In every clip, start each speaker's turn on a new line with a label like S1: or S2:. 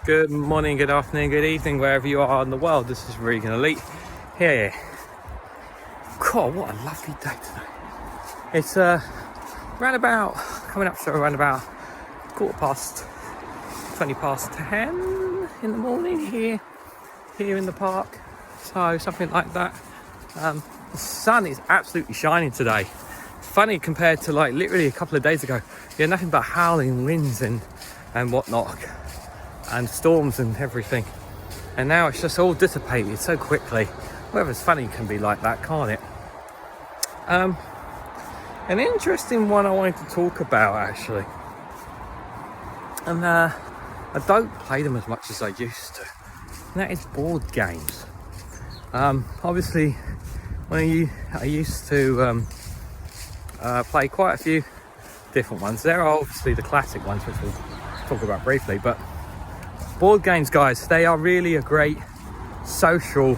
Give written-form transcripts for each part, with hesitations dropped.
S1: Good morning, good afternoon, good evening, wherever you are in the world. This is Reganelite here. God, what a lovely day today. It's coming up to around about 20 past 10 in the morning here in the park. So something like that. The sun is absolutely shining today. Funny compared to like literally a couple of days ago. You had nothing but howling winds and whatnot, and storms and everything, and now it's just all dissipated so quickly. Weather's funny can be like that, can't it? An interesting one I wanted to talk about actually, and I don't play them as much as I used to, and that is board games. Obviously I used to play quite a few different ones. There are obviously the classic ones which we'll talk about briefly, but board games, guys, they are really a great social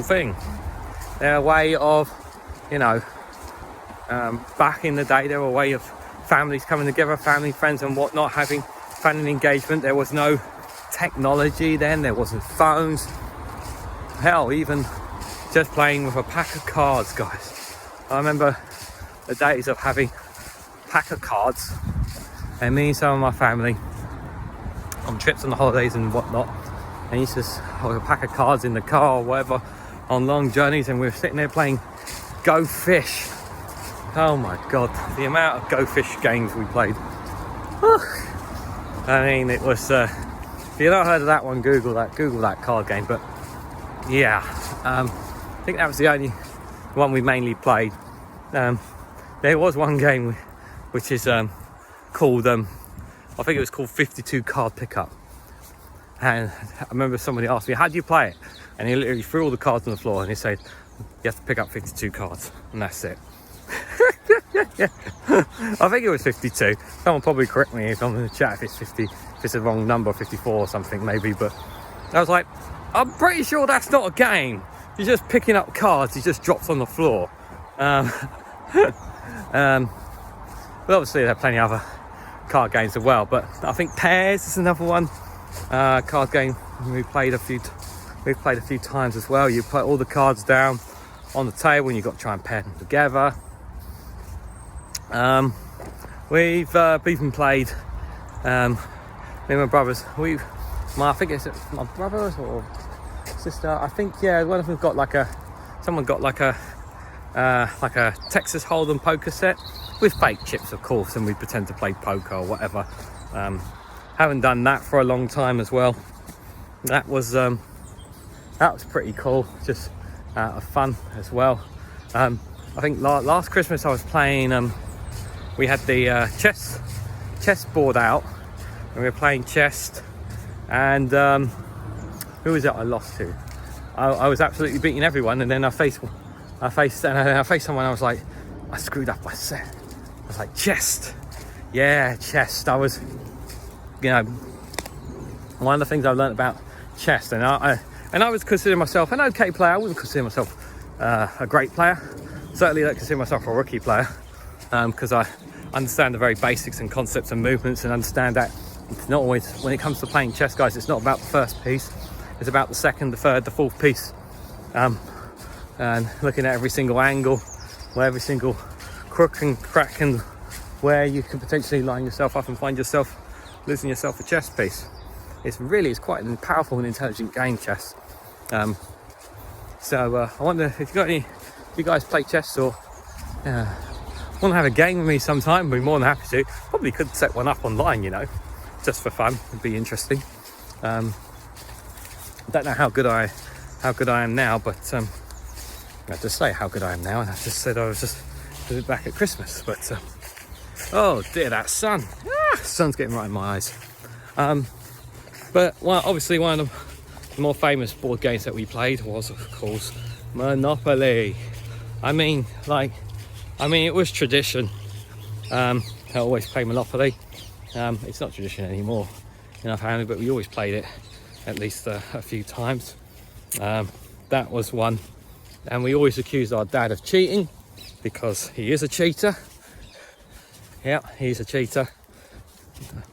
S1: thing. They're a way of, back in the day, they were a way of families coming together, family, friends and whatnot, having fun and engagement. There was no technology then, there wasn't phones. Hell, even just playing with a pack of cards, guys. I remember the days of having a pack of cards, and me and some of my family on trips on the holidays and whatnot, and used to have a pack of cards in the car or whatever on long journeys, and we were sitting there playing Go Fish. Oh my god, the amount of Go Fish games we played. I mean, it was if you've not heard of that one, google that card game. But yeah, I think that was the only one we mainly played. There was one game which is called I think it was called 52 card pickup, and I remember somebody asked me, how do you play it? And he literally threw all the cards on the floor and he said, you have to pick up 52 cards, and that's it. I think it was 52. Someone probably correct me if I'm in the chat if it's 50, if it's the wrong number, 54 or something maybe, but I was like, I'm pretty sure that's not a game. You're just picking up cards, he just drops on the floor. But obviously there are plenty of other card games as well, but I think Pairs is another one card game we've played a few times as well. You put all the cards down on the table and you've got to try and pair them together. We've even played me and my brothers, I think it's my brothers or sister, I think, yeah, one of them got someone got like a Texas Hold'em poker set with fake chips, of course, and we pretend to play poker or whatever. Haven't done that for a long time as well. That was pretty cool, just out of fun as well. I think last Christmas I was playing, we had the chess board out and we were playing chess, and who was it I lost to? I was absolutely beating everyone, and then I faced someone. I was like, I screwed up my set. I was like, chest. I was, one of the things I've learned about chess, and I was considering myself an okay player. I wouldn't consider myself a great player. Certainly don't consider myself a rookie player, because I understand the very basics and concepts and movements, and understand that it's not always, when it comes to playing chess, guys, it's not about the first piece. It's about the second, the third, the fourth piece. And looking at every single angle, where every single crook and crack, and where you can potentially line yourself up and find yourself losing yourself a chess piece. It's quite a powerful and intelligent game, chess. So I wonder if you guys play chess or want to have a game with me sometime. I'd be more than happy to. Probably could set one up online, just for fun. It'd be interesting. I don't know how good I am now, but I just say how good I am now, and I just said I was just back at Christmas, but oh dear, that sun. Sun's getting right in my eyes. But obviously one of the more famous board games that we played was, of course, Monopoly. I mean, it was tradition. I always play Monopoly. It's not tradition anymore in our family, but we always played it at least a few times. That was one, and we always accused our dad of cheating, because he is a cheater. Yeah, he's a cheater.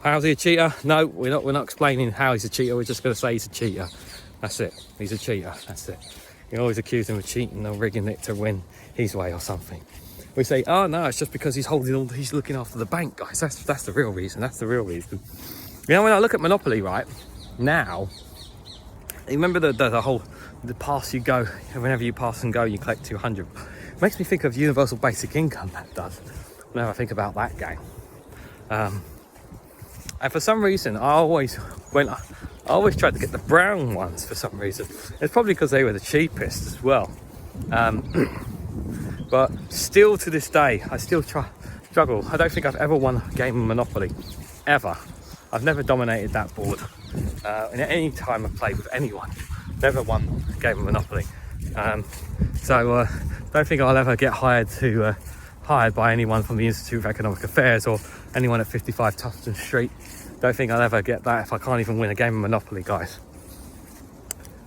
S1: How's he a cheater? No, we're not explaining how he's a cheater. We're just going to say he's a cheater. That's it. He's a cheater. That's it. You always accuse him of cheating or rigging it to win his way or something. We say, oh no, it's just because he's looking after the bank, guys. That's the real reason. That's the real reason. You know, when I look at Monopoly right now, you remember the pass you go, whenever you pass and go, you collect 200. It makes me think of universal basic income, that does, whenever I think about that game. And for some reason, I always tried to get the brown ones for some reason. It's probably because they were the cheapest as well. But still to this day, I still struggle. I don't think I've ever won a game of Monopoly, ever. I've never dominated that board. In any time I've played with anyone, never won a game of Monopoly. So don't think I'll ever get hired by anyone from the Institute of Economic Affairs or anyone at 55 Tufton Street. Don't think I'll ever get that if I can't even win a game of Monopoly, guys.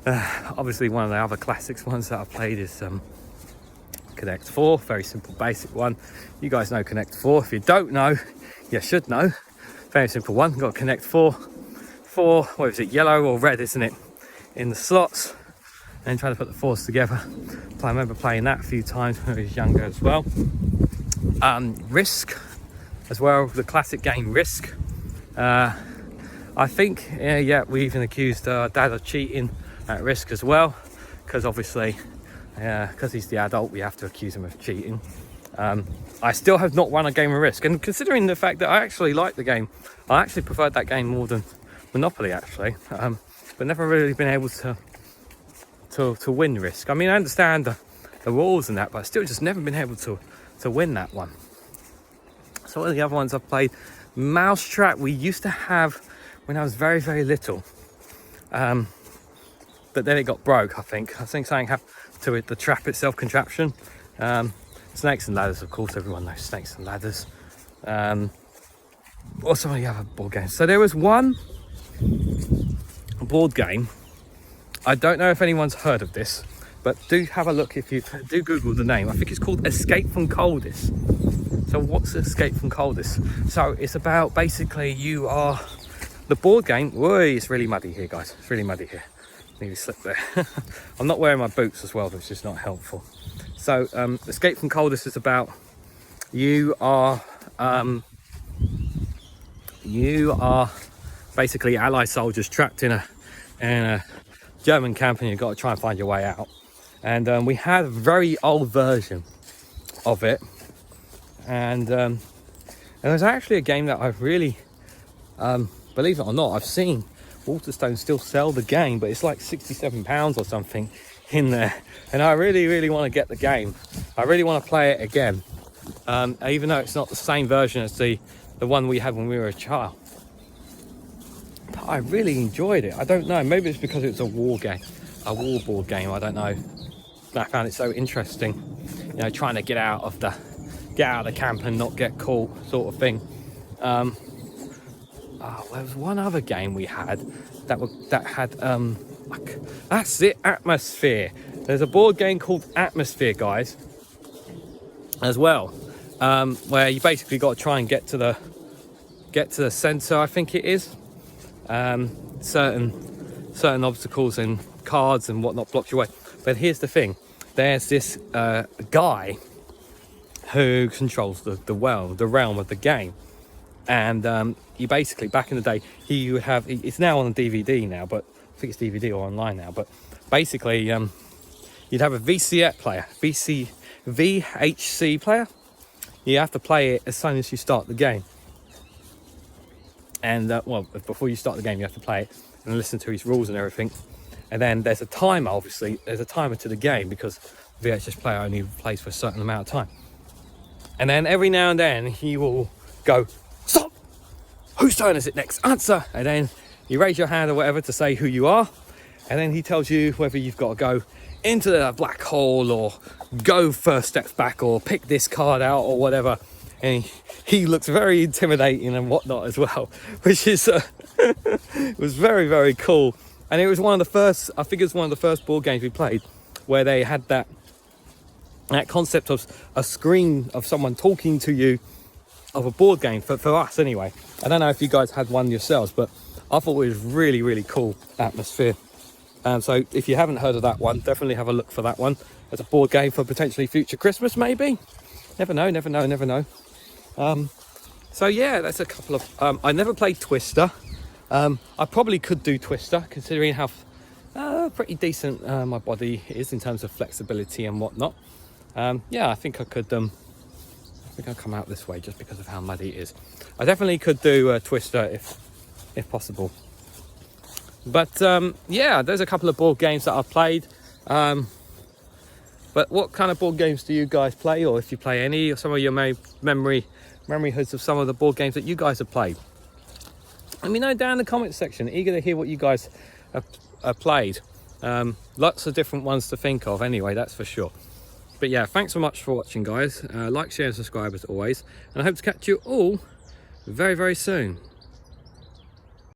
S1: Obviously, one of the other classics ones that I've played is Connect 4, very simple, basic one. You guys know Connect 4. If you don't know, you should know. Very simple one. Got Connect 4. What is it? Yellow or red, isn't it? In the slots, and try to put the fours together. I remember playing that a few times when I was younger as well. Risk, as well, the classic game Risk. I think, we even accused Dad of cheating at Risk as well, because obviously, because he's the adult, we have to accuse him of cheating. I still have not won a game of Risk, and considering the fact that I actually like the game, I actually preferred that game more than Monopoly, actually, but never really been able to win Risk. I mean, I understand the rules and that, but I still just never been able to win that one. So one of the other ones I've played, Mousetrap, we used to have when I was very, very little, but then it got broke. I think something happened to it, the trap itself, contraption. Snakes and Ladders, of course, everyone knows Snakes and Ladders. Or some of the other board games. So there was one board game, I don't know if anyone's heard of this, but do have a look if you do Google the name. I think it's called Escape from Coldis. So what's Escape from Coldis? So it's about, basically, you are the board game. Whoa, it's really muddy here, guys. It's really muddy here. Nearly slipped there. I'm not wearing my boots as well, which is not helpful. So Escape from Coldis is about you are basically Allied soldiers trapped in a German camp, and you've got to try and find your way out. And we had a very old version of it, and it was actually a game that I've really, believe it or not, I've seen Waterstone still sell the game, but it's like £67 or something in there, and I really, really want to get the game. I really want to play it again, even though it's not the same version as the one we had when we were a child. But I really enjoyed it. I don't know, maybe it's because it was a war board game, I don't know. I found it so interesting, you know, trying to get out of the camp and not get caught, sort of thing. There was one other game we had that had that's it, Atmosphere. There's a board game called Atmosphere, guys, as well, where you basically got to try and get to the center, I think it is. Certain obstacles and cards and whatnot block your way. But here's the thing, there's this guy who controls the realm of the game, and you basically, back in the day, he would have, it's now on DVD now, but I think it's DVD or online now, but basically you'd have a VHC player. You have to play it as soon as you start the game, and well, before you start the game you have to play it and listen to his rules and everything. And then there's a timer, obviously, there's a timer to the game, because VHS player only plays for a certain amount of time. And then every now and then he will go, stop! Whose turn is it next? Answer! And then you raise your hand or whatever to say who you are, and then he tells you whether you've got to go into the black hole or go first steps back or pick this card out or whatever. And he looks very intimidating and whatnot as well, which is was very, very cool. And it was one of the first, I think it was one of the first board games we played where they had that concept of a screen of someone talking to you of a board game for us anyway. I don't know if you guys had one yourselves, but I thought it was really cool atmosphere. So if you haven't heard of that one, definitely have a look for that one as a board game for potentially future Christmas, maybe. Never know. So yeah, that's a couple of I never played Twister. I probably could do Twister, considering how pretty decent my body is in terms of flexibility and whatnot. Yeah, I think I could I think I'll come out this way just because of how muddy it is. I definitely could do Twister if possible. But yeah, there's a couple of board games that I've played. But what kind of board games do you guys play, or if you play any, or some of your memory hoods of some of the board games that you guys have played? Let me know down in the comments section. Eager to hear what you guys have played. Lots of different ones to think of anyway, that's for sure. But yeah, thanks so much for watching, guys. Like, share and subscribe as always, and I hope to catch you all very soon.